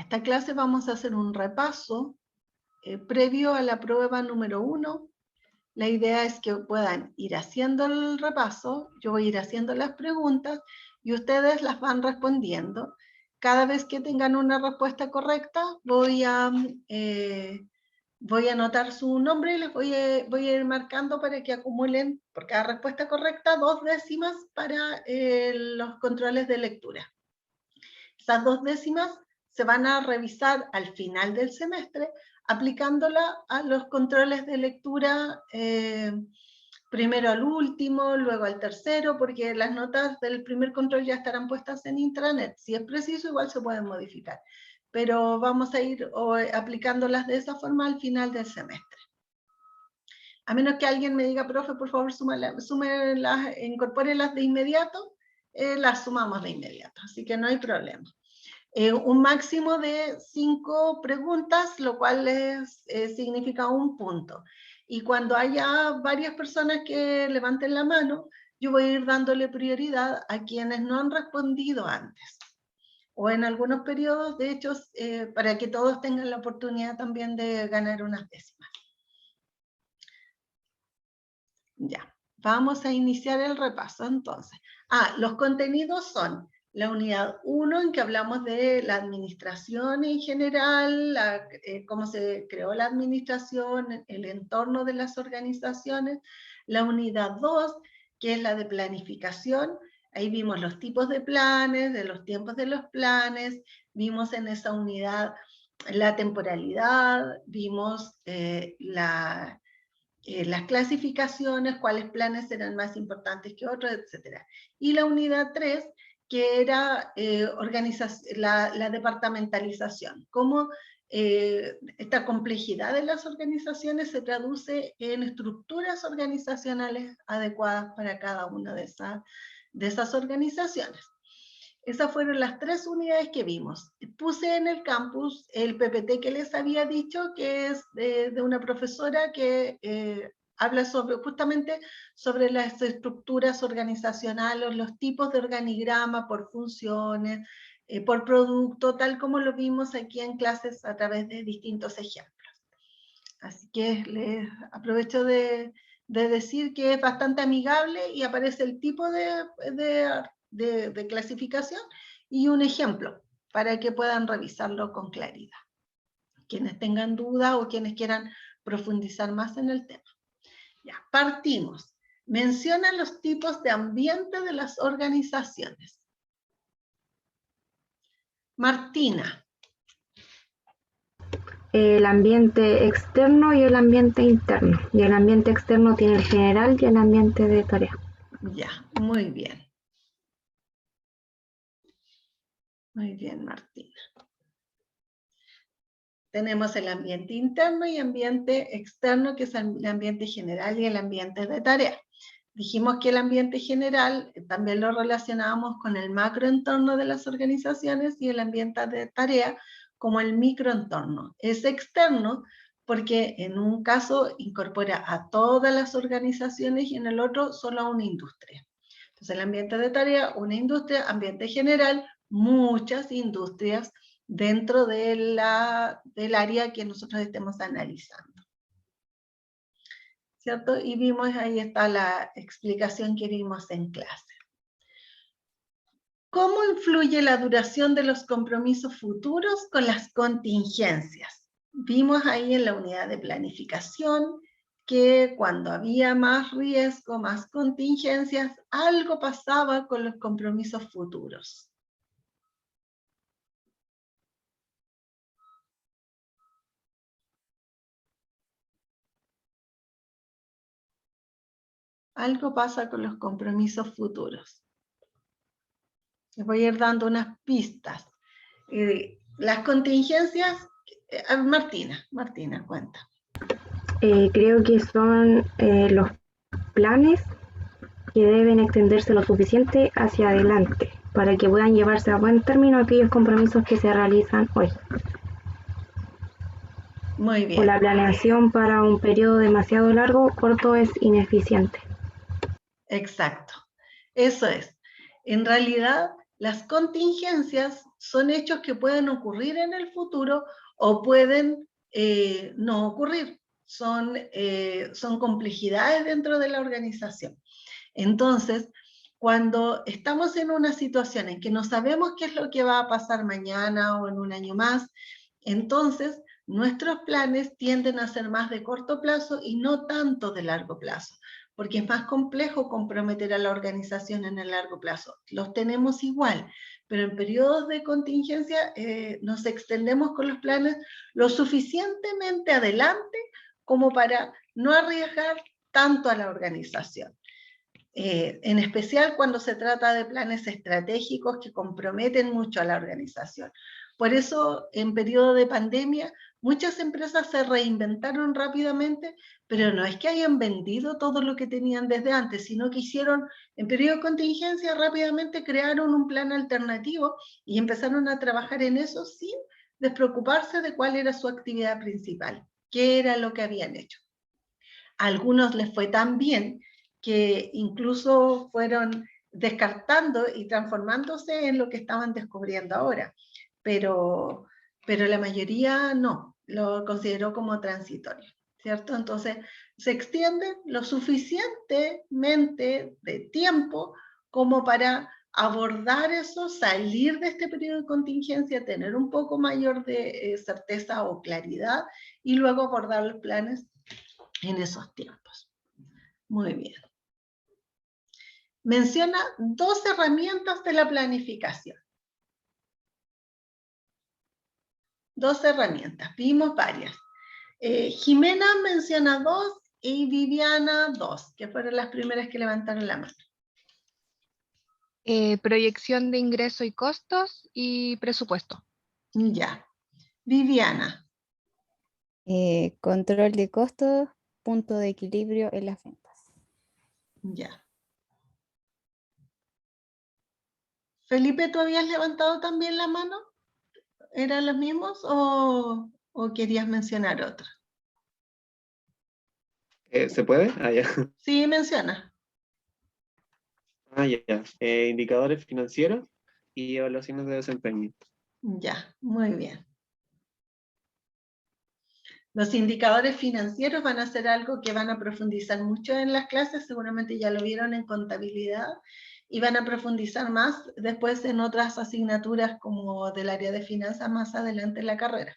Esta clase vamos a hacer un repaso previo a la prueba número 1. La idea es que puedan ir haciendo el repaso, yo voy a ir haciendo las preguntas y ustedes las van respondiendo. Cada vez que tengan una respuesta correcta, voy a anotar su nombre y les voy a ir marcando para que acumulen, por cada respuesta correcta, 2 décimas para los controles de lectura. Esas 2 décimas se van a revisar al final del semestre, aplicándola a los controles de lectura, primero al último, luego al tercero, porque las notas del primer control ya estarán puestas en intranet. Si es preciso, igual se pueden modificar. Pero vamos a ir aplicándolas de esa forma al final del semestre. A menos que alguien me diga, profe, por favor, incorpórelas de inmediato, las sumamos de inmediato, así que no hay problema. Un máximo de 5 preguntas, lo cual significa 1 punto. Y cuando haya varias personas que levanten la mano, yo voy a ir dándole prioridad a quienes no han respondido antes. O en algunos periodos, de hecho, para que todos tengan la oportunidad también de ganar unas décimas. Ya, vamos a iniciar el repaso entonces. Los contenidos son la unidad 1, en que hablamos de la administración en general, cómo se creó la administración, el entorno de las organizaciones. La unidad 2, que es la de planificación. Ahí vimos los tipos de planes, de los tiempos de los planes, vimos en esa unidad la temporalidad, vimos las clasificaciones, cuáles planes eran más importantes que otros, etc. Y la unidad 3, que era la departamentalización, cómo esta complejidad de las organizaciones se traduce en estructuras organizacionales adecuadas para cada una de esas organizaciones. Esas fueron las 3 unidades que vimos. Puse en el campus el PPT que les había dicho, que es de una profesora que habla justamente sobre las estructuras organizacionales, los tipos de organigrama por funciones, por producto, tal como lo vimos aquí en clases a través de distintos ejemplos. Así que les aprovecho de decir que es bastante amigable y aparece el tipo de clasificación y un ejemplo para que puedan revisarlo con claridad. Quienes tengan duda o quienes quieran profundizar más en el tema. Ya, partimos. Menciona los tipos de ambiente de las organizaciones. Martina. El ambiente externo y el ambiente interno. Y el ambiente externo tiene el general y el ambiente de tarea. Ya, muy bien. Muy bien, Martina. Tenemos el ambiente interno y ambiente externo, que es el ambiente general y el ambiente de tarea. Dijimos que el ambiente general también lo relacionábamos con el macroentorno de las organizaciones y el ambiente de tarea como el microentorno. Es externo porque en un caso incorpora a todas las organizaciones y en el otro solo a una industria. Entonces el ambiente de tarea, una industria, ambiente general, muchas industrias dentro del área que nosotros estemos analizando. ¿Cierto? Y vimos, ahí está la explicación que vimos en clase. ¿Cómo influye la duración de los compromisos futuros con las contingencias? Vimos ahí en la unidad de planificación que cuando había más riesgo, más contingencias, algo pasaba con los compromisos futuros. Algo pasa con los compromisos futuros. Les voy a ir dando unas pistas. Las contingencias, Martina, cuenta. Creo que son los planes que deben extenderse lo suficiente hacia adelante para que puedan llevarse a buen término aquellos compromisos que se realizan hoy. Muy bien. O la planeación para un periodo demasiado largo, corto, es ineficiente. Exacto. Eso es. En realidad, las contingencias son hechos que pueden ocurrir en el futuro o pueden no ocurrir. Son complejidades dentro de la organización. Entonces, cuando estamos en una situación en que no sabemos qué es lo que va a pasar mañana o en un año más, entonces nuestros planes tienden a ser más de corto plazo y no tanto de largo plazo, porque es más complejo comprometer a la organización en el largo plazo. Los tenemos igual, pero en periodos de contingencia nos extendemos con los planes lo suficientemente adelante como para no arriesgar tanto a la organización. En especial cuando se trata de planes estratégicos que comprometen mucho a la organización. Por eso, en periodo de pandemia, muchas empresas se reinventaron rápidamente, pero no es que hayan vendido todo lo que tenían desde antes, sino que hicieron, en periodo de contingencia, rápidamente crearon un plan alternativo y empezaron a trabajar en eso sin despreocuparse de cuál era su actividad principal, qué era lo que habían hecho. A algunos les fue tan bien que incluso fueron descartando y transformándose en lo que estaban descubriendo ahora. Pero la mayoría no, lo consideró como transitorio, ¿cierto? Entonces se extiende lo suficientemente de tiempo como para abordar eso, salir de este periodo de contingencia, tener un poco mayor de certeza o claridad y luego abordar los planes en esos tiempos. Muy bien. Menciona 2 herramientas de la planificación. 2 herramientas, vimos varias. Jimena menciona 2 y Viviana 2, que fueron las primeras que levantaron la mano. Proyección de ingreso y costos y presupuesto. Ya. Viviana. Control de costos, punto de equilibrio en las ventas. Ya. Felipe, ¿tú habías levantado también la mano? ¿Eran los mismos o querías mencionar otro? ¿Se puede? Ah, ya. Sí, menciona. Ah, ya. Indicadores financieros y evaluaciones de desempeño. Ya, muy bien. Los indicadores financieros van a ser algo que van a profundizar mucho en las clases, seguramente ya lo vieron en contabilidad, y van a profundizar más después en otras asignaturas como del área de finanzas más adelante en la carrera.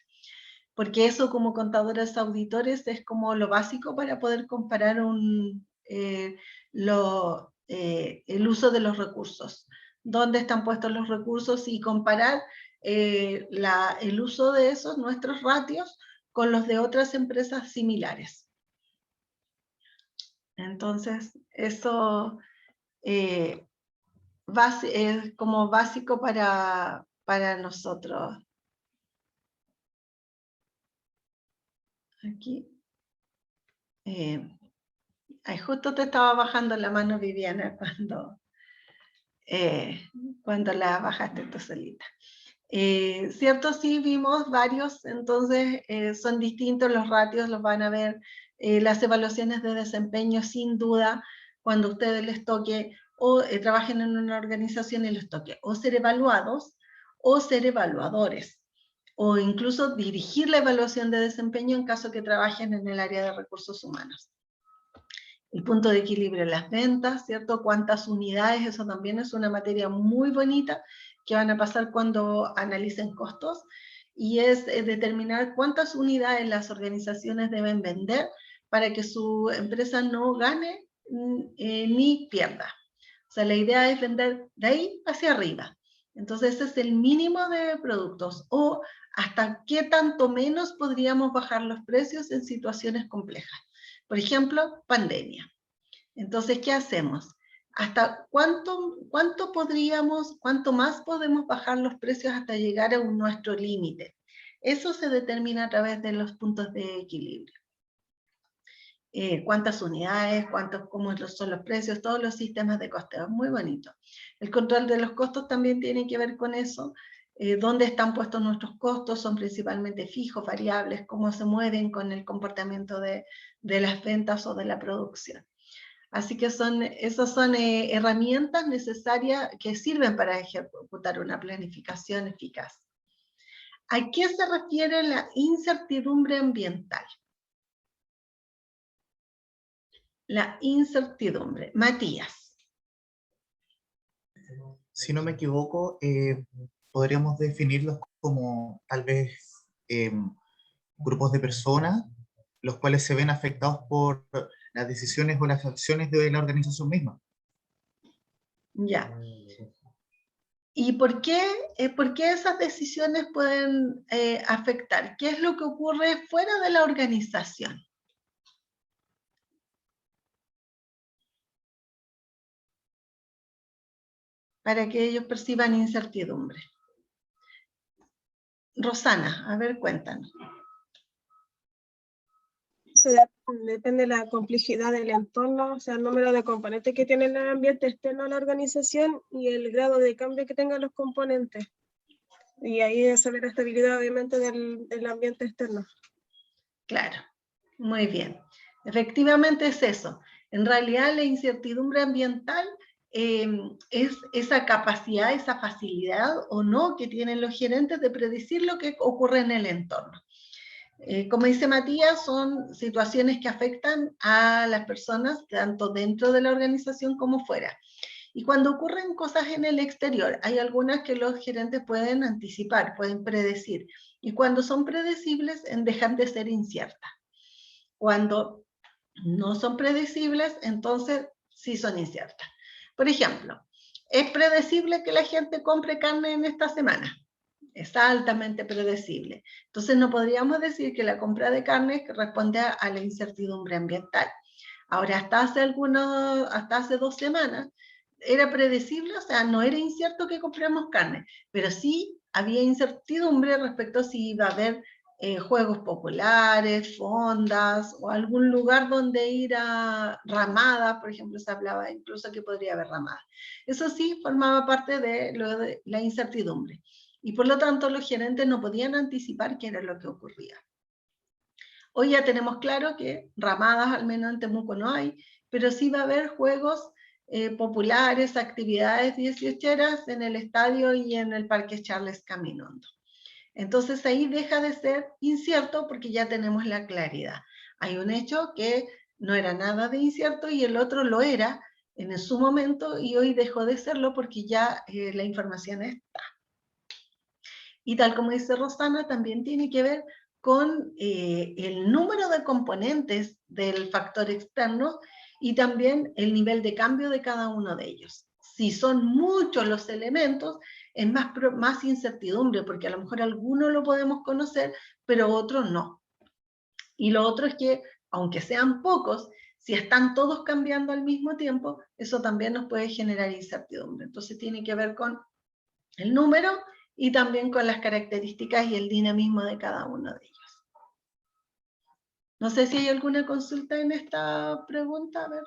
Porque eso como contadores auditores es como lo básico para poder comparar el uso de los recursos, dónde están puestos los recursos y comparar el uso de esos, nuestros ratios, con los de otras empresas similares. Entonces, eso es como básico para nosotros. Aquí. Justo te estaba bajando la mano, Viviana, cuando la bajaste tú solita. ¿Cierto? Sí, vimos varios, entonces son distintos los ratios, los van a ver, las evaluaciones de desempeño, sin duda, cuando a ustedes les toque o trabajen en una organización y les toque o ser evaluados o ser evaluadores, o incluso dirigir la evaluación de desempeño en caso que trabajen en el área de recursos humanos. El punto de equilibrio en las ventas, ¿cierto? ¿Cuántas unidades? Eso también es una materia muy bonita que van a pasar cuando analicen costos, y es determinar cuántas unidades las organizaciones deben vender para que su empresa no gane ni pierda. O sea, la idea es vender de ahí hacia arriba. Entonces, ese es el mínimo de productos, o hasta qué tanto menos podríamos bajar los precios en situaciones complejas. Por ejemplo, pandemia. Entonces, ¿qué hacemos? ¿Hasta cuánto más podemos bajar los precios hasta llegar a nuestro límite? Eso se determina a través de los puntos de equilibrio. Cuántas unidades, cómo son los precios, todos los sistemas de costeo, muy bonito. El control de los costos también tiene que ver con eso. ¿Dónde están puestos nuestros costos? Son principalmente fijos, variables, cómo se mueven con el comportamiento de las ventas o de la producción. Así que esas son herramientas necesarias que sirven para ejecutar una planificación eficaz. ¿A qué se refiere la incertidumbre ambiental? La incertidumbre. Matías. Si no me equivoco, podríamos definirlos como tal vez grupos de personas los cuales se ven afectados por las decisiones o las acciones de la organización misma. Ya. ¿Y por qué esas decisiones pueden afectar? ¿Qué es lo que ocurre fuera de la organización? Para que ellos perciban incertidumbre. Rosana, a ver, cuéntanos. Depende de la complejidad del entorno, o sea, el número de componentes que tiene el ambiente externo a la organización y el grado de cambio que tengan los componentes. Y ahí se ve la estabilidad, obviamente, del ambiente externo. Claro, muy bien. Efectivamente es eso. En realidad la incertidumbre ambiental es esa capacidad, esa facilidad o no que tienen los gerentes de predecir lo que ocurre en el entorno. Como dice Matías, son situaciones que afectan a las personas tanto dentro de la organización como fuera. Y cuando ocurren cosas en el exterior, hay algunas que los gerentes pueden anticipar, pueden predecir. Y cuando son predecibles, dejan de ser inciertas. Cuando no son predecibles, entonces sí son inciertas. Por ejemplo, es predecible que la gente compre carne en esta semana. Es altamente predecible. Entonces no podríamos decir que la compra de carne responde a la incertidumbre ambiental. Ahora, hasta hace 2 semanas, era predecible, o sea, no era incierto que compremos carne, pero sí había incertidumbre respecto a si iba a haber juegos populares, fondas, o algún lugar donde ir a ramadas, por ejemplo, se hablaba incluso que podría haber ramadas. Eso sí formaba parte de la incertidumbre. Y por lo tanto los gerentes no podían anticipar qué era lo que ocurría. Hoy ya tenemos claro que ramadas, al menos en Temuco, no hay, pero sí va a haber juegos populares, actividades 18eras en el estadio y en el Parque Charles Caminondo. Entonces ahí deja de ser incierto porque ya tenemos la claridad. Hay un hecho que no era nada de incierto y el otro lo era en su momento y hoy dejó de serlo porque ya la información está. Y tal como dice Rosana, también tiene que ver con el número de componentes del factor externo y también el nivel de cambio de cada uno de ellos. Si son muchos los elementos, es más incertidumbre, porque a lo mejor algunos lo podemos conocer, pero otros no. Y lo otro es que, aunque sean pocos, si están todos cambiando al mismo tiempo, eso también nos puede generar incertidumbre. Entonces tiene que ver con el número y también con las características y el dinamismo de cada uno de ellos. No sé si hay alguna consulta en esta pregunta, a ver.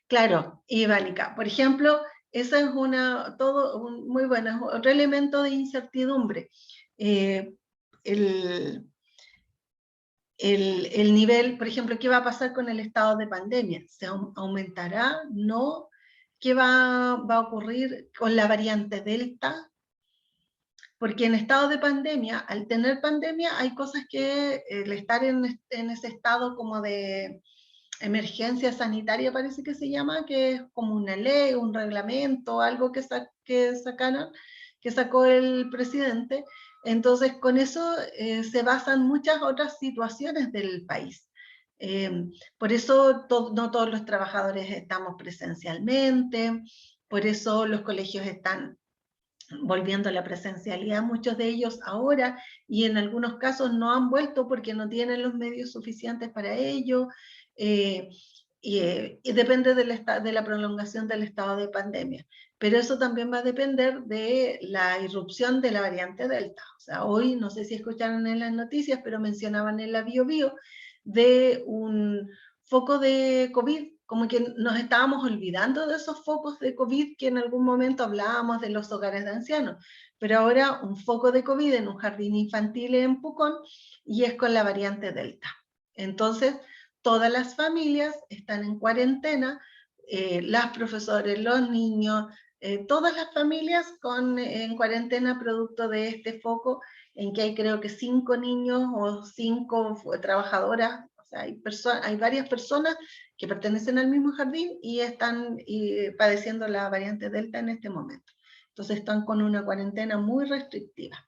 Claro, Ivánica, por ejemplo, esa es muy buena, otro elemento de incertidumbre. El nivel, por ejemplo, ¿qué va a pasar con el estado de pandemia? ¿Se aumentará? ¿No? ¿Qué va a ocurrir con la variante Delta? Porque en estado de pandemia, al tener pandemia, hay cosas que el estar en ese estado como de emergencia sanitaria, parece que se llama, que es como una ley, un reglamento, algo que sacó el presidente. Entonces, con eso se basan muchas otras situaciones del país. Por eso no todos los trabajadores estamos presencialmente, por eso los colegios están volviendo a la presencialidad, muchos de ellos ahora, y en algunos casos no han vuelto porque no tienen los medios suficientes para ello, y depende de la prolongación del estado de pandemia. Pero eso también va a depender de la irrupción de la variante Delta. O sea, hoy, no sé si escucharon en las noticias, pero mencionaban en la BioBio de un foco de COVID, como que nos estábamos olvidando de esos focos de COVID que en algún momento hablábamos de los hogares de ancianos, pero ahora un foco de COVID en un jardín infantil en Pucón y es con la variante Delta. Entonces, todas las familias están en cuarentena, las profesores, los niños, todas las familias en cuarentena producto de este foco, en que hay creo que 5 niños o 5 trabajadoras, o sea, hay varias personas que pertenecen al mismo jardín y están padeciendo la variante Delta en este momento. Entonces están con una cuarentena muy restrictiva.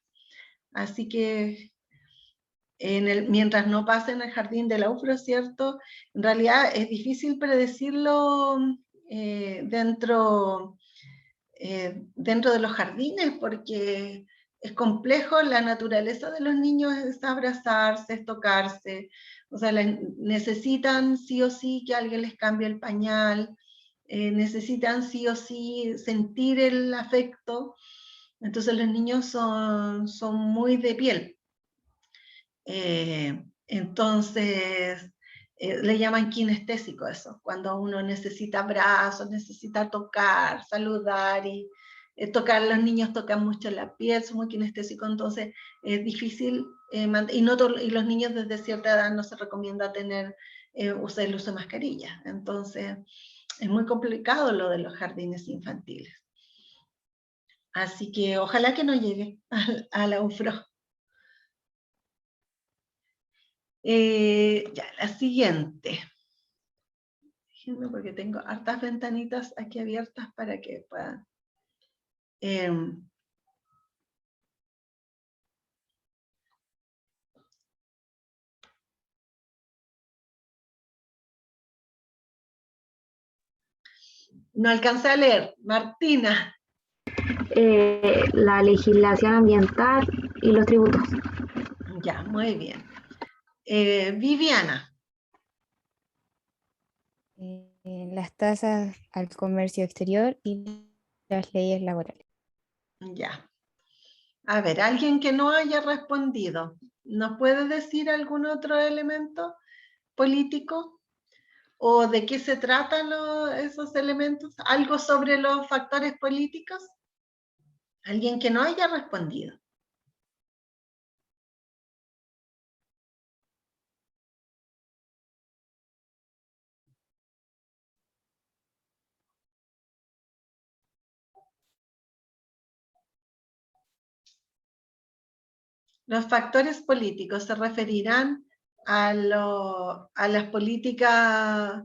Así que mientras no pasen al jardín de la UFRO, ¿cierto? En realidad es difícil predecirlo dentro de los jardines, porque es complejo. La naturaleza de los niños es abrazarse, es tocarse, o sea, necesitan sí o sí que alguien les cambie el pañal, necesitan sí o sí sentir el afecto. Entonces los niños son muy de piel. Entonces, le llaman kinestésico eso, cuando uno necesita abrazos, necesita tocar, saludar, y tocar, los niños tocan mucho la piel, son muy kinestésicos, entonces es difícil, y los niños desde cierta edad no se recomienda usar el uso de mascarilla, entonces es muy complicado lo de los jardines infantiles. Así que ojalá que no llegue a la UFRO. Ya, la siguiente. Déjenme porque tengo hartas ventanitas aquí abiertas para que puedan. No alcancé a leer. Martina. La legislación ambiental y los tributos. Ya, muy bien. Viviana. Las tasas al comercio exterior y las leyes laborales. Ya. A ver, alguien que no haya respondido, ¿nos puede decir algún otro elemento político? ¿O de qué se tratan esos elementos? ¿Algo sobre los factores políticos? Alguien que no haya respondido. Los factores políticos se referirán a las políticas,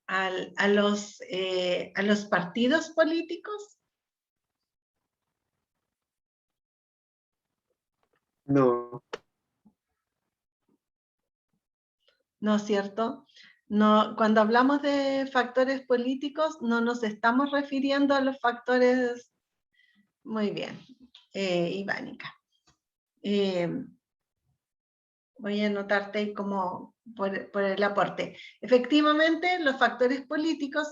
a los partidos políticos, No, ¿no es cierto? No, cuando hablamos de factores políticos no nos estamos refiriendo a los factores. Muy bien, Ivánica. Voy a anotarte ahí como por el aporte. Efectivamente, los factores políticos,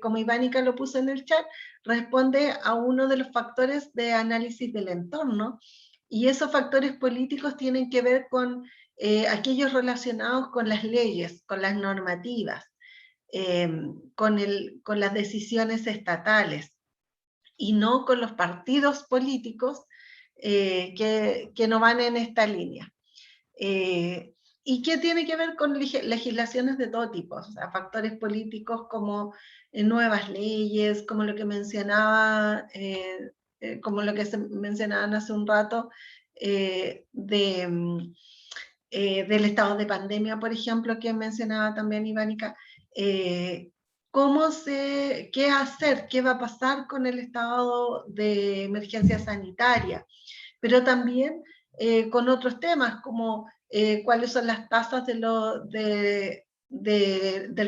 como Ivánica lo puso en el chat, responde a uno de los factores de análisis del entorno, y esos factores políticos tienen que ver con aquellos relacionados con las leyes, con las normativas, con las decisiones estatales, y no con los partidos políticos que no van en esta línea. ¿Y qué tiene que ver con legislaciones de todo tipo? O sea, factores políticos como nuevas leyes, como lo que mencionaba, como lo que se mencionaban hace un rato, del estado de pandemia, por ejemplo, que mencionaba también Ivánica. ¿Qué hacer? ¿Qué va a pasar con el estado de emergencia sanitaria? Pero también con otros temas como cuáles son las tasas del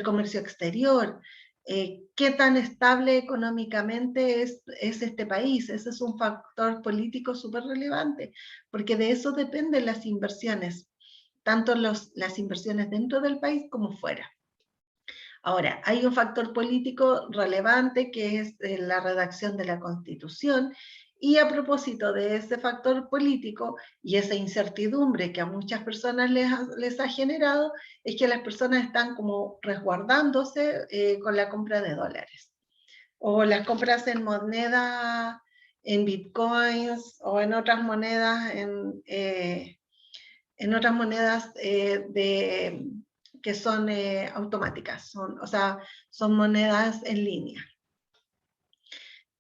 comercio exterior, qué tan estable económicamente es este país. Ese es un factor político súper relevante, porque de eso dependen las inversiones, tanto las inversiones dentro del país como fuera. Ahora, hay un factor político relevante que es la redacción de la Constitución, y a propósito de ese factor político y esa incertidumbre que a muchas personas les ha generado, es que las personas están como resguardándose con la compra de dólares, o las compras en moneda, en bitcoins o en otras monedas en otras monedas que son automáticas, o sea, son monedas en línea.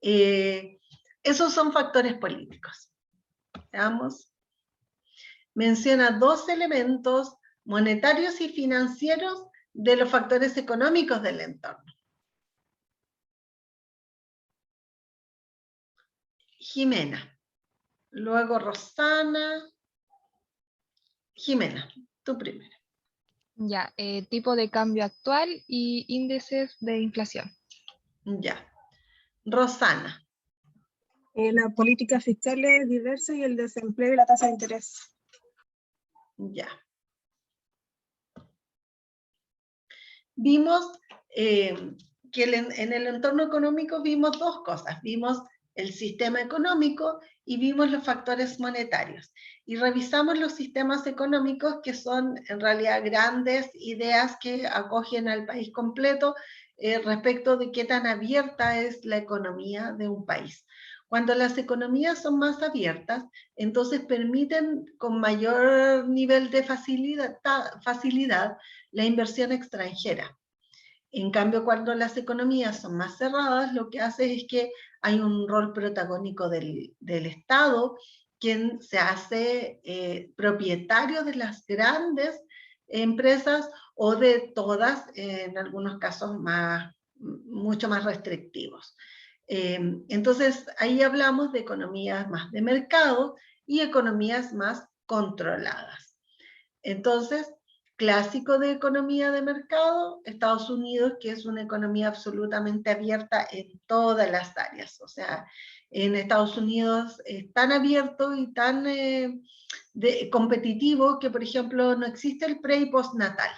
Esos son factores políticos. Veamos. Menciona 2 elementos monetarios y financieros de los factores económicos del entorno. Jimena. Luego Rosana. Jimena, tú primero. Ya, tipo de cambio actual y índices de inflación. Ya. Rosana. La política fiscal es diversa y el desempleo y la tasa de interés. Ya. Vimos que en el entorno económico vimos 2 cosas. Vimos el sistema económico y vimos los factores monetarios. Y revisamos los sistemas económicos, que son en realidad grandes ideas que acogen al país completo respecto de qué tan abierta es la economía de un país. Cuando las economías son más abiertas, entonces permiten con mayor nivel de facilidad la inversión extranjera. En cambio, cuando las economías son más cerradas, lo que hace es que hay un rol protagónico del Estado, quien se hace propietario de las grandes empresas o de todas, en algunos casos mucho más restrictivos. Entonces, ahí hablamos de economías más de mercado y economías más controladas. Entonces, clásico de economía de mercado, Estados Unidos, que es una economía absolutamente abierta en todas las áreas. O sea, en Estados Unidos es tan abierto y tan competitivo que, por ejemplo, no existe el pre- y postnatal.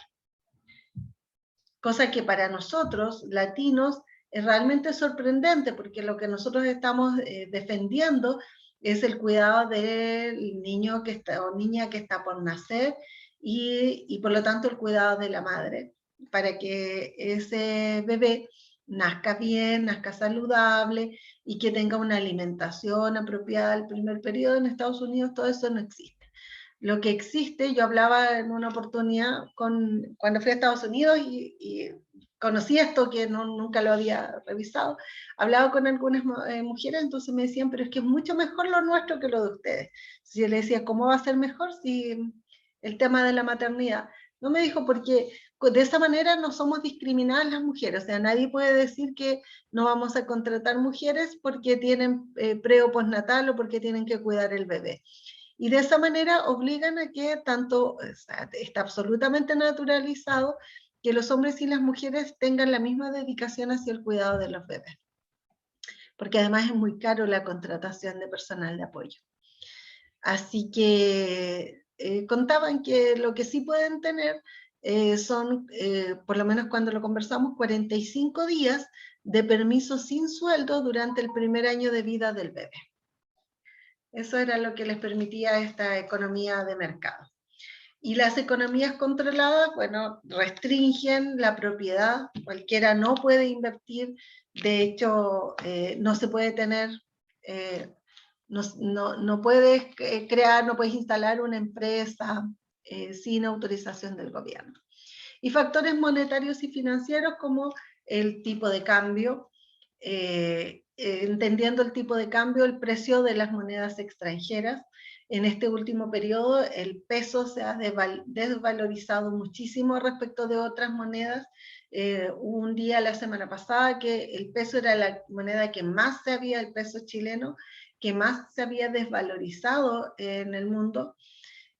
Cosa que para nosotros, latinos, es realmente sorprendente, porque lo que nosotros estamos defendiendo es el cuidado del niño que está, o niña que está por nacer, y por lo tanto el cuidado de la madre, para que ese bebé nazca bien, nazca saludable, y que tenga una alimentación apropiada al primer periodo. En Estados Unidos todo eso no existe. Lo que existe, yo hablaba en una oportunidad cuando fui a Estados Unidos y conocí esto que nunca lo había revisado, hablaba con algunas mujeres, entonces me decían, pero es que es mucho mejor lo nuestro que lo de ustedes. Si yo le decía, ¿cómo va a ser mejor si el tema de la maternidad? No, me dijo, porque de esa manera no somos discriminadas las mujeres, o sea, nadie puede decir que no vamos a contratar mujeres porque tienen pre o postnatal o porque tienen que cuidar el bebé. Y de esa manera obligan a que tanto, o sea, está absolutamente naturalizado que los hombres y las mujeres tengan la misma dedicación hacia el cuidado de los bebés. Porque además es muy caro la contratación de personal de apoyo. Así que contaban que lo que sí pueden tener son, por lo menos cuando lo conversamos, 45 días de permiso sin sueldo durante el primer año de vida del bebé. Eso era lo que les permitía esta economía de mercado. Y las economías controladas, bueno, restringen la propiedad, cualquiera no puede invertir, de hecho, no se puede tener, no puedes crear, no puedes instalar una empresa sin autorización del gobierno. Y factores monetarios y financieros como el tipo de cambio, entendiendo el tipo de cambio, el precio de las monedas extranjeras. En este último periodo el peso se ha desvalorizado muchísimo respecto de otras monedas. Un día la semana pasada que el peso era la moneda que más se había, el peso chileno, que más se había desvalorizado en el mundo.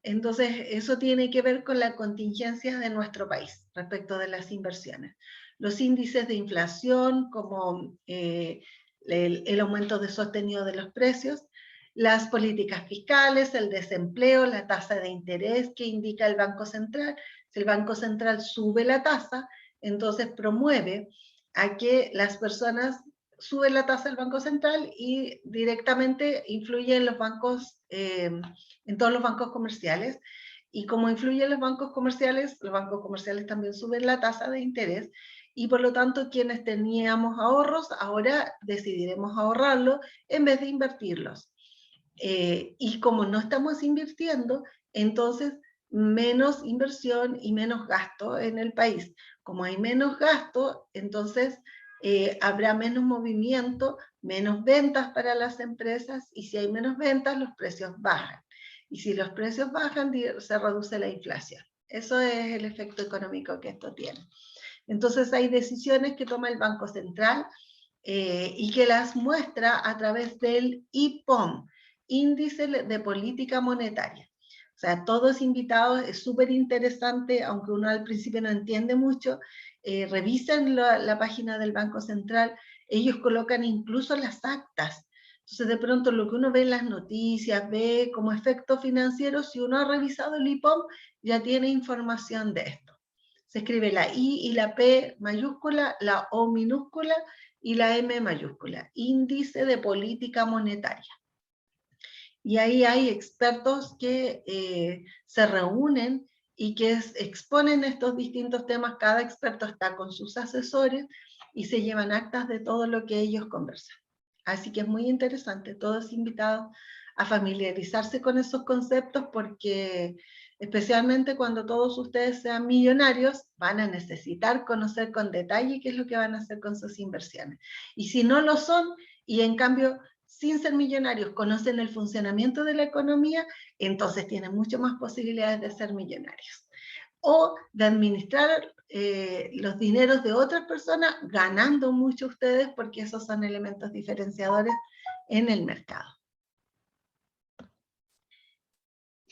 Entonces, eso tiene que ver con la contingencia de nuestro país respecto de las inversiones. Los índices de inflación, como el aumento de sostenido de los precios, las políticas fiscales, el desempleo, la tasa de interés que indica el Banco Central. Si el Banco Central sube la tasa, entonces promueve a que las personas suben la tasa del Banco Central y directamente influye en los bancos, en todos los bancos comerciales. Y como influye en los bancos comerciales también suben la tasa de interés, y por lo tanto quienes teníamos ahorros ahora decidiremos ahorrarlo en vez de invertirlos. Y como no estamos invirtiendo, entonces menos inversión y menos gasto en el país. Como hay menos gasto, entonces habrá menos movimiento, menos ventas para las empresas, y si hay menos ventas, los precios bajan. Y si los precios bajan, se reduce la inflación. Eso es el efecto económico que esto tiene. Entonces hay decisiones que toma el Banco Central y que las muestra a través del IPOM, Índice de Política Monetaria. O sea, todos invitados, es súper interesante, aunque uno al principio no entiende mucho, revisen la página del Banco Central, ellos colocan incluso las actas. Entonces de pronto lo que uno ve en las noticias, ve como efecto financiero, si uno ha revisado el IPOM, ya tiene información de esto. Se escribe la I y la P mayúscula, la O minúscula y la M mayúscula, Índice de Política Monetaria. Y ahí hay expertos que se reúnen y que exponen estos distintos temas. Cada experto está con sus asesores y se llevan actas de todo lo que ellos conversan. Así que es muy interesante, todos invitados a familiarizarse con esos conceptos, porque especialmente cuando todos ustedes sean millonarios, van a necesitar conocer con detalle qué es lo que van a hacer con sus inversiones. Y si no lo son, y en cambio sin ser millonarios conocen el funcionamiento de la economía, entonces tienen mucho más posibilidades de ser millonarios. O de administrar los dineros de otras personas, ganando mucho ustedes, porque esos son elementos diferenciadores en el mercado.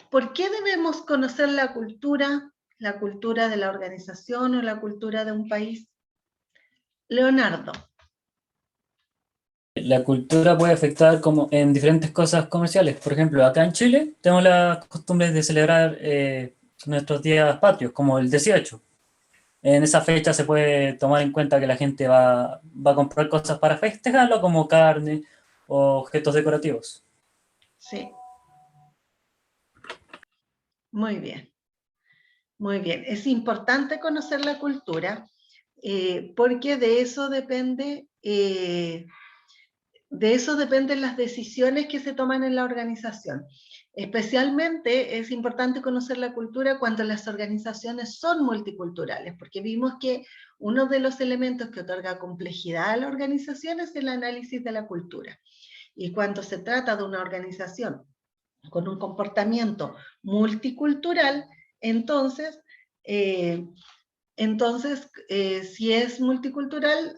¿Por qué debemos conocer la cultura de la organización o la cultura de un país? Leonardo. La cultura puede afectar como en diferentes cosas comerciales. Por ejemplo, acá en Chile tenemos la costumbre de celebrar nuestros días patrios, como el 18. En esa fecha se puede tomar en cuenta que la gente va a comprar cosas para festejarlo, como carne o objetos decorativos. Sí. Muy bien. Muy bien. Es importante conocer la cultura porque de eso dependen las decisiones que se toman en la organización. Especialmente es importante conocer la cultura cuando las organizaciones son multiculturales, porque vimos que uno de los elementos que otorga complejidad a la organización es el análisis de la cultura. Y cuando se trata de una organización con un comportamiento multicultural, entonces si es multicultural,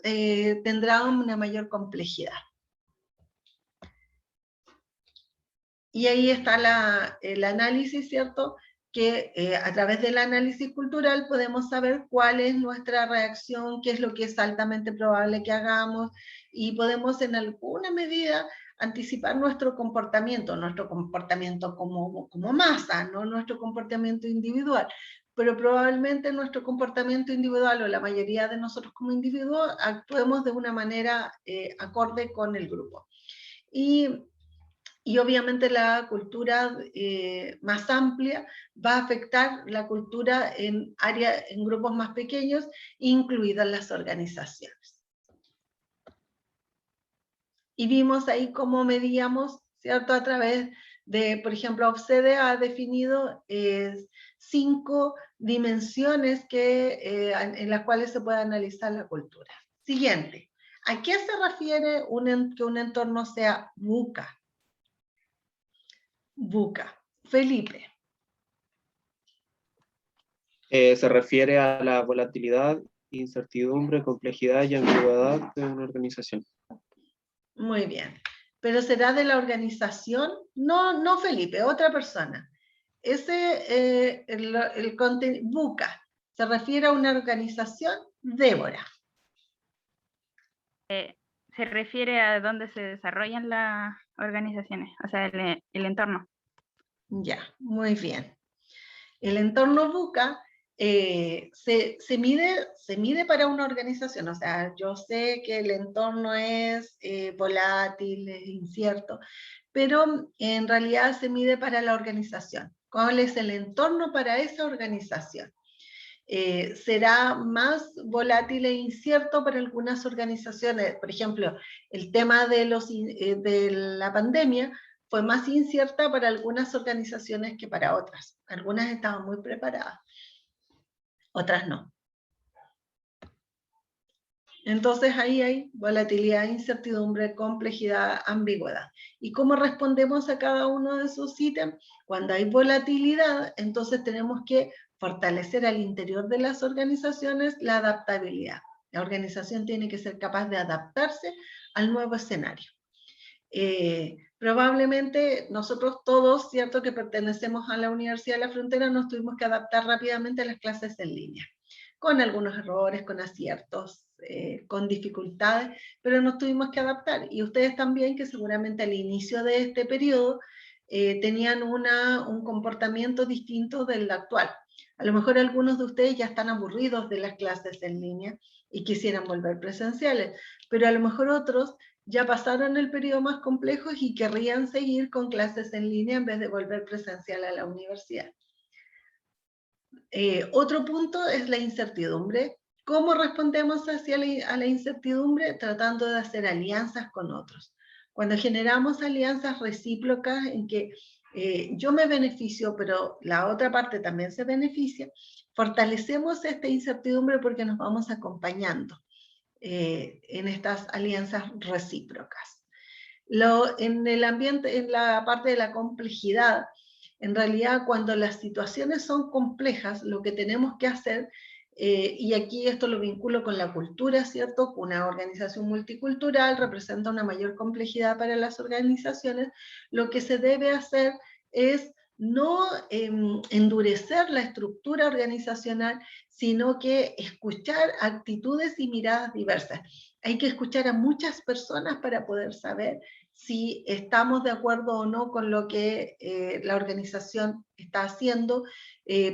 tendrá una mayor complejidad. Y ahí está el análisis, ¿cierto? Que a través del análisis cultural podemos saber cuál es nuestra reacción, qué es lo que es altamente probable que hagamos, y podemos en alguna medida anticipar nuestro comportamiento como masa, no nuestro comportamiento individual, pero probablemente nuestro comportamiento individual, o la mayoría de nosotros como individuos, actuemos de una manera acorde con el grupo. Y obviamente la cultura más amplia va a afectar la cultura en grupos más pequeños, incluidas las organizaciones. Y vimos ahí cómo medíamos, ¿cierto? A través de, por ejemplo, OCDE ha definido 5 dimensiones en las cuales se puede analizar la cultura. Siguiente. ¿A qué se refiere que un entorno sea VUCA? VUCA. Felipe. Se refiere a la volatilidad, incertidumbre, complejidad y ambigüedad de una organización. Muy bien. ¿Pero será de la organización? No Felipe, otra persona. El contenido, VUCA, ¿se refiere a una organización? Débora. Se refiere a dónde se desarrollan las organizaciones, o sea, el entorno. Ya, muy bien. El entorno VUCA se mide para una organización. O sea, yo sé que el entorno es volátil, es incierto, pero en realidad se mide para la organización. ¿Cuál es el entorno para esa organización? Será más volátil e incierto para algunas organizaciones. Por ejemplo, el tema de la pandemia fue más incierta para algunas organizaciones que para otras. Algunas estaban muy preparadas, otras no. Entonces ahí hay volatilidad, incertidumbre, complejidad, ambigüedad. ¿Y cómo respondemos a cada uno de esos ítems? Cuando hay volatilidad, entonces tenemos que fortalecer al interior de las organizaciones la adaptabilidad. La organización tiene que ser capaz de adaptarse al nuevo escenario. Probablemente nosotros todos, cierto, que pertenecemos a la Universidad de la Frontera, nos tuvimos que adaptar rápidamente a las clases en línea, con algunos errores, con aciertos, con dificultades, pero nos tuvimos que adaptar. Y ustedes también, que seguramente al inicio de este periodo tenían un comportamiento distinto del actual. A lo mejor algunos de ustedes ya están aburridos de las clases en línea y quisieran volver presenciales, pero a lo mejor otros ya pasaron el periodo más complejo y querrían seguir con clases en línea en vez de volver presencial a la universidad. Otro punto es la incertidumbre. ¿Cómo respondemos a la incertidumbre? Tratando de hacer alianzas con otros. Cuando generamos alianzas recíprocas en que yo me beneficio, pero la otra parte también se beneficia, fortalecemos esta incertidumbre porque nos vamos acompañando en estas alianzas recíprocas. En el ambiente, en la parte de la complejidad, en realidad cuando las situaciones son complejas, lo que tenemos que hacer, y aquí esto lo vinculo con la cultura, ¿cierto? Una organización multicultural representa una mayor complejidad para las organizaciones, lo que se debe hacer es no endurecer la estructura organizacional, sino que escuchar actitudes y miradas diversas. Hay que escuchar a muchas personas para poder saber si estamos de acuerdo o no con lo que la organización está haciendo,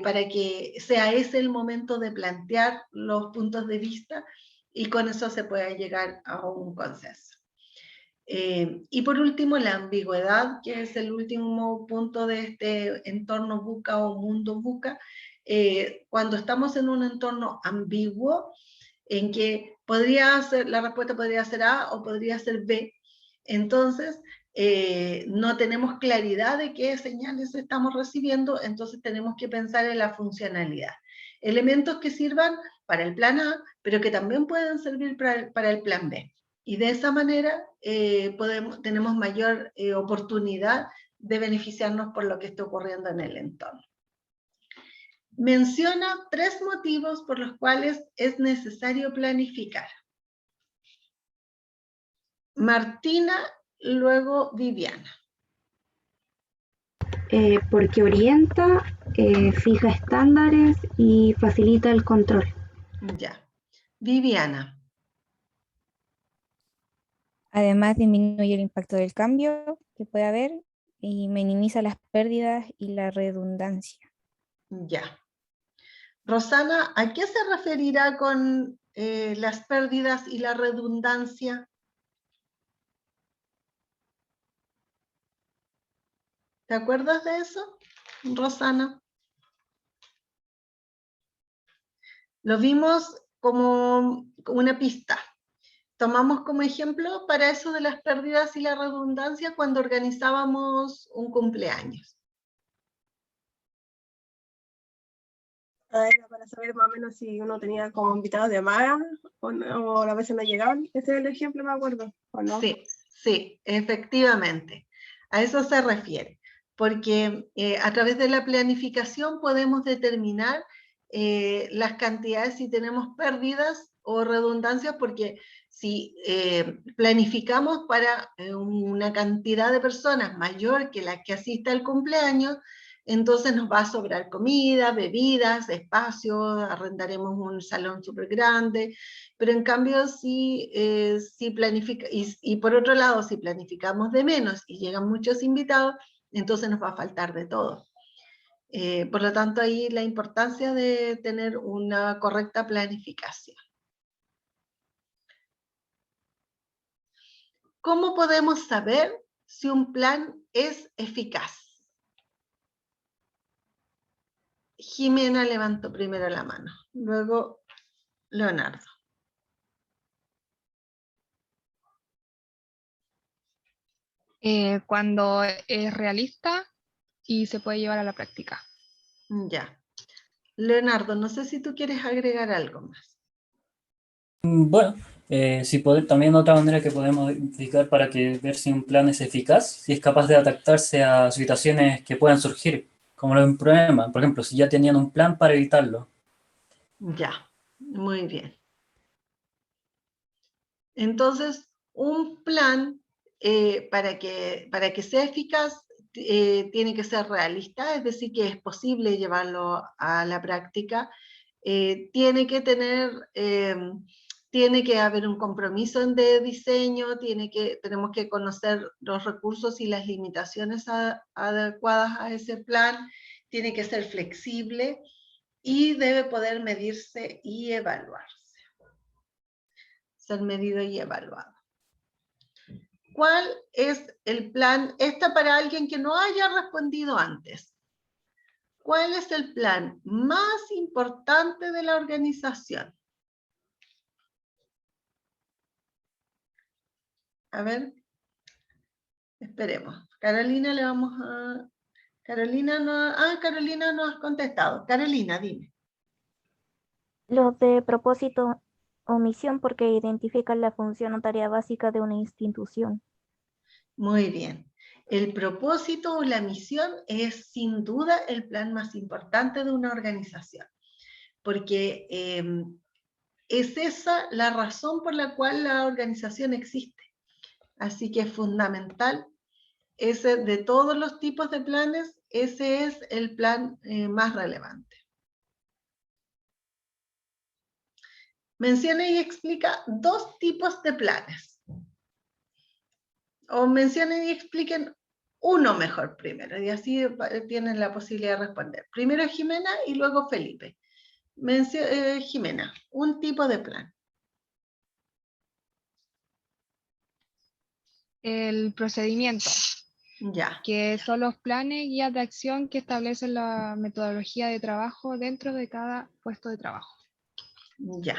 para que sea ese el momento de plantear los puntos de vista y con eso se pueda llegar a un consenso. Y por último, la ambigüedad, que es el último punto de este entorno VUCA o mundo VUCA. Cuando estamos en un entorno ambiguo, en que la respuesta podría ser A o podría ser B, entonces no tenemos claridad de qué señales estamos recibiendo, entonces tenemos que pensar en la funcionalidad. Elementos que sirvan para el plan A, pero que también pueden servir para el plan B. Y de esa manera tenemos mayor oportunidad de beneficiarnos por lo que está ocurriendo en el entorno. Menciona 3 motivos por los cuales es necesario planificar. Martina, luego Viviana. Porque orienta, fija estándares y facilita el control. Ya. Viviana. Además, disminuye el impacto del cambio que puede haber y minimiza las pérdidas y la redundancia. Ya. Rosana, ¿a qué se referirá con las pérdidas y la redundancia? ¿Te acuerdas de eso, Rosana? Lo vimos como una pista. Tomamos como ejemplo para eso de las pérdidas y la redundancia cuando organizábamos un cumpleaños. Era para saber más o menos si uno tenía como invitados de más o, no, o a veces no llegaban. Ese es el ejemplo, me acuerdo, ¿o no? Sí, sí, efectivamente. A eso se refiere. Porque a través de la planificación podemos determinar las cantidades si tenemos pérdidas o redundancias, porque si planificamos para una cantidad de personas mayor que la que asista al cumpleaños, entonces nos va a sobrar comida, bebidas, espacio, arrendaremos un salón súper grande, pero en cambio si planifica, y por otro lado, si planificamos de menos y llegan muchos invitados, entonces nos va a faltar de todo. Por lo tanto, ahí la importancia de tener una correcta planificación. ¿Cómo podemos saber si un plan es eficaz? Jimena levantó primero la mano, luego Leonardo. Cuando es realista y se puede llevar a la práctica. Ya. Leonardo, no sé si tú quieres agregar algo más. Bueno, también otra manera que podemos identificar para ver si un plan es eficaz, si es capaz de adaptarse a situaciones que puedan surgir, como un problema. Por ejemplo, si ya tenían un plan para evitarlo. Ya, muy bien. Entonces, un plan para que sea eficaz tiene que ser realista, es decir, que es posible llevarlo a la práctica. Tiene que haber un compromiso de diseño, tenemos que conocer los recursos y las limitaciones adecuadas a ese plan, tiene que ser flexible y debe poder medirse y evaluarse. Ser medido y evaluado. ¿Cuál es el plan? Esta para alguien que no haya respondido antes. ¿Cuál es el plan más importante de la organización? A ver, esperemos. Carolina le vamos a... Carolina no has contestado. Carolina, dime. Los de propósito o misión porque identifican la función o tarea básica de una institución. Muy bien. El propósito o la misión es sin duda el plan más importante de una organización, porque es esa la razón por la cual la organización existe. Así que es fundamental, de todos los tipos de planes, ese es el plan más relevante. Menciona y explica 2 tipos de planes. O mencionen y expliquen uno mejor primero, y así tienen la posibilidad de responder. Primero Jimena y luego Felipe. Jimena, un tipo de plan. El procedimiento, Ya. que son los planes y guías de acción que establecen la metodología de trabajo dentro de cada puesto de trabajo. Ya.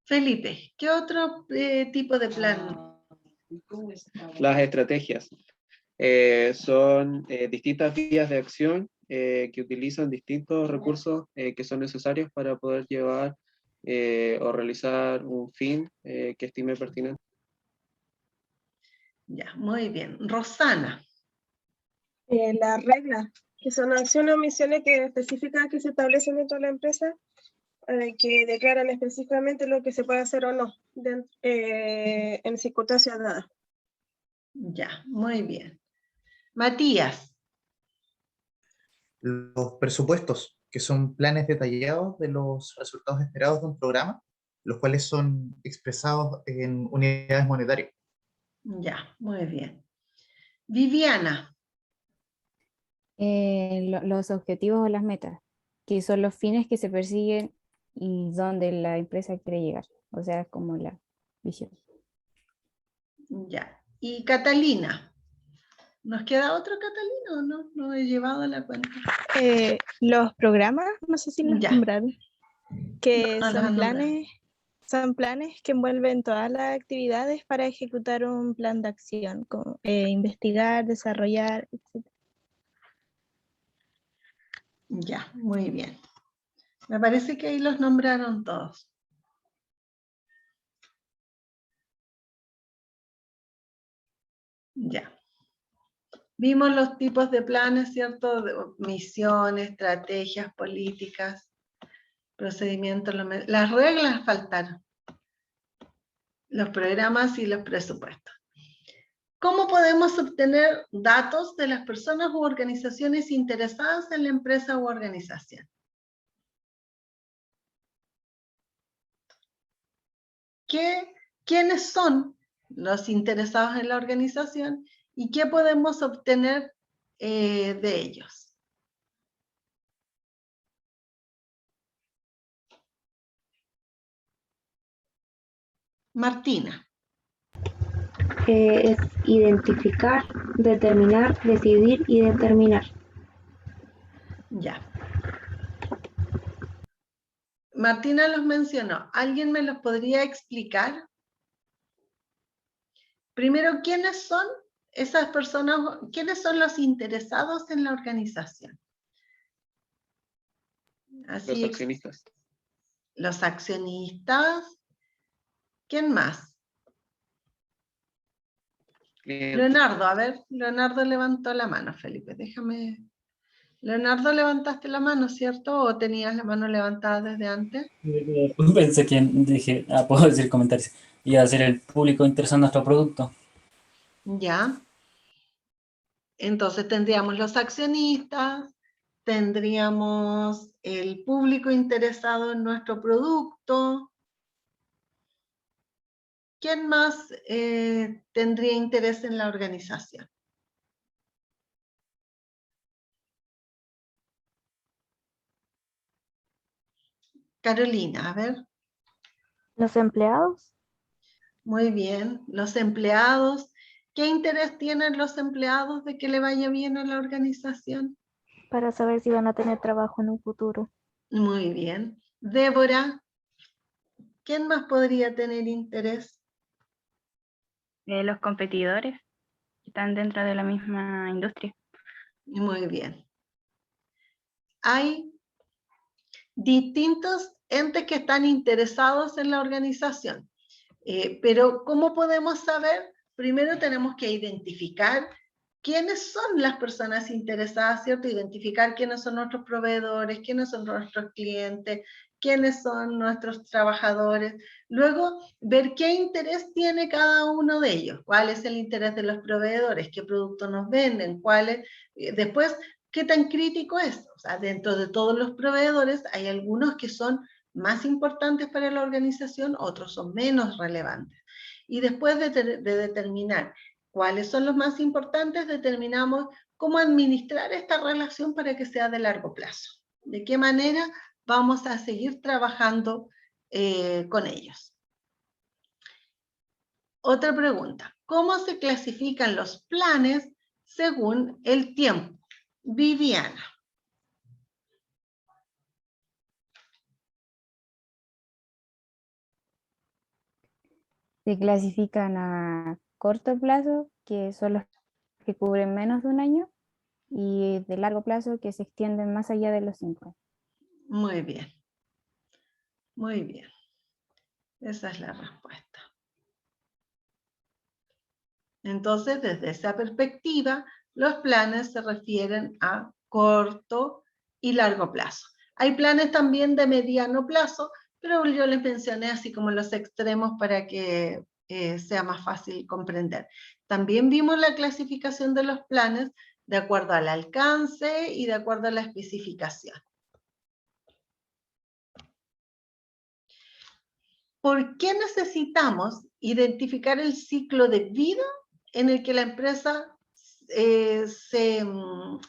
Felipe, ¿qué otro tipo de plan? Las estrategias. Son distintas vías de acción que utilizan distintos recursos que son necesarios para poder llevar o realizar un fin que estime pertinente. Ya, muy bien. Rosana. Las reglas, que son acciones o misiones específicas que se establecen dentro de la empresa, que declaran específicamente lo que se puede hacer o no en circunstancias dadas. Ya, muy bien. Matías. Los presupuestos, que son planes detallados de los resultados esperados de un programa, los cuales son expresados en unidades monetarias. Ya, muy bien. Viviana. Los objetivos o las metas, que son los fines que se persiguen y donde la empresa quiere llegar. O sea, como la visión. Ya. Y Catalina. ¿Nos queda otro Catalina o no? No he llevado la cuenta. Los programas, no sé si los Ya. nombraron, que No, los son han nombrado. son planes que envuelven todas las actividades para ejecutar un plan de acción, como investigar, desarrollar, etc. Ya, muy bien. Me parece que ahí los nombraron todos. Ya. Vimos los tipos de planes, ¿cierto? Misiones, estrategias, políticas, procedimientos. Las reglas faltaron. Los programas y los presupuestos. ¿Cómo podemos obtener datos de las personas u organizaciones interesadas en la empresa u organización? ¿Quiénes son los interesados en la organización y qué podemos obtener de ellos? Martina. Es identificar, determinar, decidir y determinar. Ya. Martina los mencionó. ¿Alguien me los podría explicar? Primero, ¿quiénes son esas personas? ¿Quiénes son los interesados en la organización? Así, Los accionistas. Los accionistas. ¿Quién más? Leonardo, a ver, Leonardo levantó la mano, Felipe, déjame. Leonardo, levantaste la mano, ¿cierto? ¿O tenías la mano levantada desde antes? Pensé que dije, puedo decir comentarios. Y a ser el público interesado en nuestro producto. Ya. Entonces tendríamos los accionistas, tendríamos el público interesado en nuestro producto. ¿Quién más tendría interés en la organización? Carolina, a ver. Los empleados. Muy bien, los empleados. ¿Qué interés tienen los empleados de que le vaya bien a la organización? Para saber si van a tener trabajo en un futuro. Muy bien. Débora, ¿quién más podría tener interés? Los competidores que están dentro de la misma industria. Muy bien. Hay distintos entes que están interesados en la organización, pero ¿cómo podemos saber? Primero tenemos que identificar quiénes son las personas interesadas, ¿cierto? Identificar quiénes son nuestros proveedores, quiénes son nuestros clientes, quiénes son nuestros trabajadores. Luego, ver qué interés tiene cada uno de ellos, cuál es el interés de los proveedores, qué productos nos venden, cuáles. Después, qué tan crítico es. O sea, dentro de todos los proveedores hay algunos que son más importantes para la organización, otros son menos relevantes. Y después de determinar cuáles son los más importantes, determinamos cómo administrar esta relación para que sea de largo plazo. De qué manera vamos a seguir trabajando con ellos. Otra pregunta, ¿cómo se clasifican los planes según el tiempo? Viviana. Se clasifican a corto plazo, que son los que cubren menos de un año, y de largo plazo, que se extienden más allá de los 5 años. Muy bien. Muy bien. Esa es la respuesta. Entonces, desde esa perspectiva, los planes se refieren a corto y largo plazo. Hay planes también de mediano plazo, pero yo les mencioné así como los extremos para que sea más fácil comprender. También vimos la clasificación de los planes de acuerdo al alcance y de acuerdo a la especificación. ¿Por qué necesitamos identificar el ciclo de vida en el que la empresa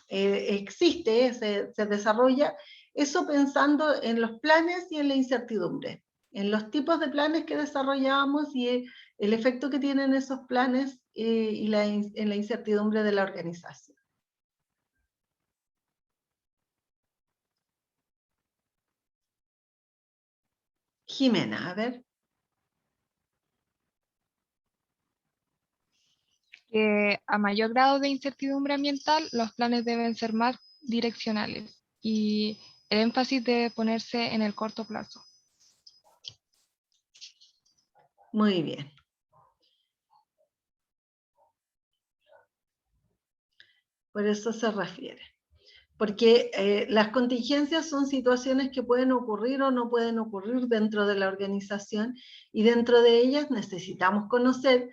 existe, se desarrolla? Eso pensando en los planes y en la incertidumbre, en los tipos de planes que desarrollamos y el efecto que tienen esos planes y en la incertidumbre de la organización. Jimena, a ver. Que a mayor grado de incertidumbre ambiental, los planes deben ser más direccionales y el énfasis debe ponerse en el corto plazo. Muy bien. Por eso se refiere. Porque las contingencias son situaciones que pueden ocurrir o no pueden ocurrir dentro de la organización y dentro de ellas necesitamos conocer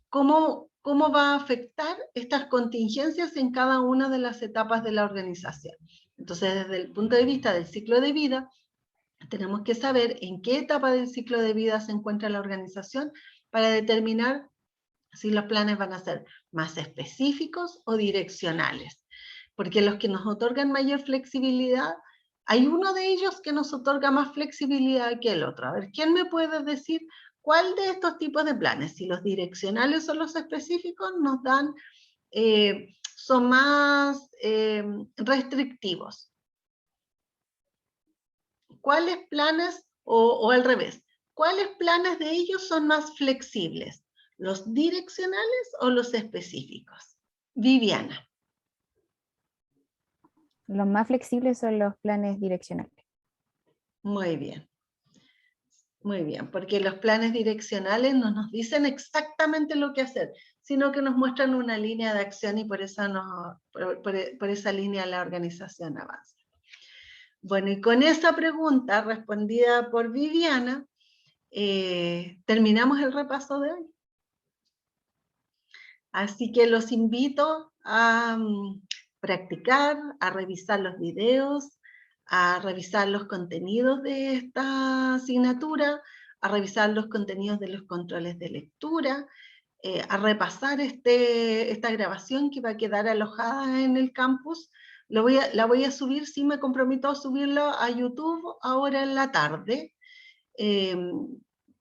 cómo va a afectar estas contingencias en cada una de las etapas de la organización. Entonces, desde el punto de vista del ciclo de vida, tenemos que saber en qué etapa del ciclo de vida se encuentra la organización para determinar si los planes van a ser más específicos o direccionales. Porque los que nos otorgan mayor flexibilidad, hay uno de ellos que nos otorga más flexibilidad que el otro. A ver, ¿quién me puede decir cuál de estos tipos de planes, si los direccionales o los específicos, nos dan, son más restrictivos? ¿Cuáles planes, o al revés, cuáles planes de ellos son más flexibles? ¿Los direccionales o los específicos? Viviana. Los más flexibles son los planes direccionales. Muy bien. Muy bien, porque los planes direccionales no nos dicen exactamente lo que hacer, sino que nos muestran una línea de acción y por esa línea la organización avanza. Bueno, y con esa pregunta respondida por Viviana, terminamos el repaso de hoy. Así que los invito a practicar, a revisar los videos, a revisar los contenidos de esta asignatura, a revisar los contenidos de los controles de lectura, a repasar esta grabación que va a quedar alojada en el campus. La voy a subir, sí me comprometo a subirlo a YouTube ahora en la tarde.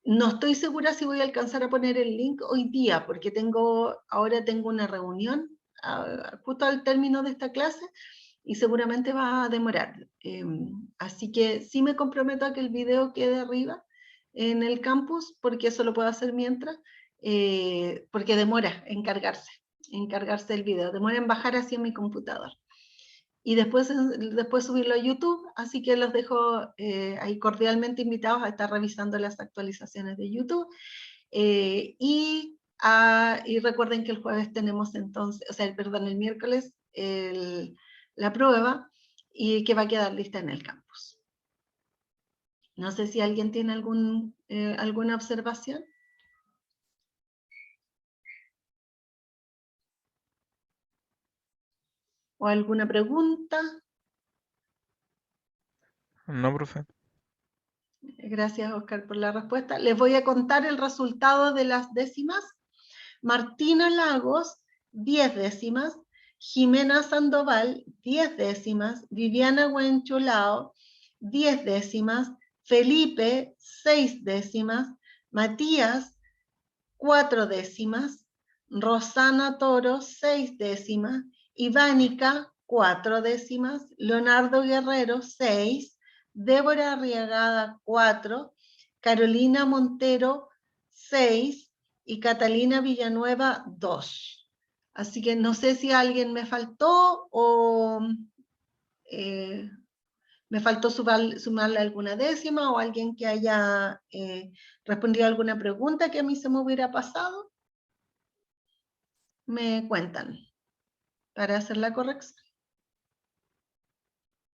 No estoy segura si voy a alcanzar a poner el link hoy día, porque ahora tengo una reunión justo al término de esta clase, y seguramente va a demorar. Así que sí me comprometo a que el video quede arriba en el campus, porque eso lo puedo hacer mientras, porque demora en cargarse el video, demora en bajar hacia mi computador. Y después subirlo a YouTube, así que los dejo ahí cordialmente invitados a estar revisando las actualizaciones de YouTube. Y recuerden que el jueves tenemos entonces, el miércoles la prueba, y que va a quedar lista en el campus. No sé si alguien tiene alguna observación. ¿O alguna pregunta? No, profe. Gracias, Oscar, por la respuesta. Les voy a contar el resultado de las décimas. Martina Lagos, 10 décimas. Jimena Sandoval, 10 décimas. Viviana Huenchulao, 10 décimas. Felipe, 6 décimas. Matías, 4 décimas. Rosana Toro, 6 décimas. Ivánica, 4 décimas. Leonardo Guerrero, 6. Débora Arriagada, 4. Carolina Montero, 6. Y Catalina Villanueva, 2. Así que no sé si alguien me faltó o me faltó sumarle alguna décima, o alguien que haya respondido alguna pregunta que a mí se me hubiera pasado. Me cuentan para hacer la corrección.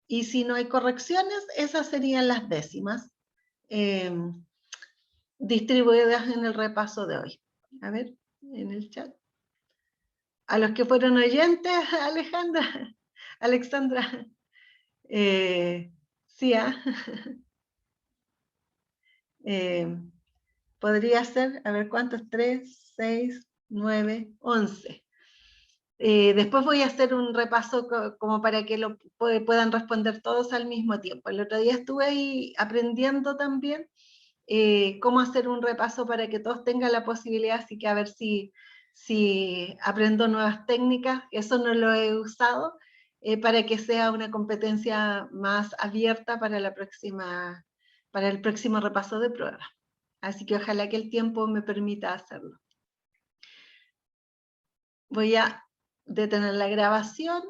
Y si no hay correcciones, esas serían las décimas distribuidas en el repaso de hoy. A ver, en el chat. A los que fueron oyentes, Alexandra, sí, podría ser, a ver cuántos, 3, 6, 9, 11. Después voy a hacer un repaso como para que lo puedan responder todos al mismo tiempo. El otro día estuve ahí aprendiendo también cómo hacer un repaso para que todos tengan la posibilidad, así que a ver si aprendo nuevas técnicas. Eso no lo he usado, para que sea una competencia más abierta para el próximo repaso de prueba. Así que ojalá que el tiempo me permita hacerlo. Voy a detener la grabación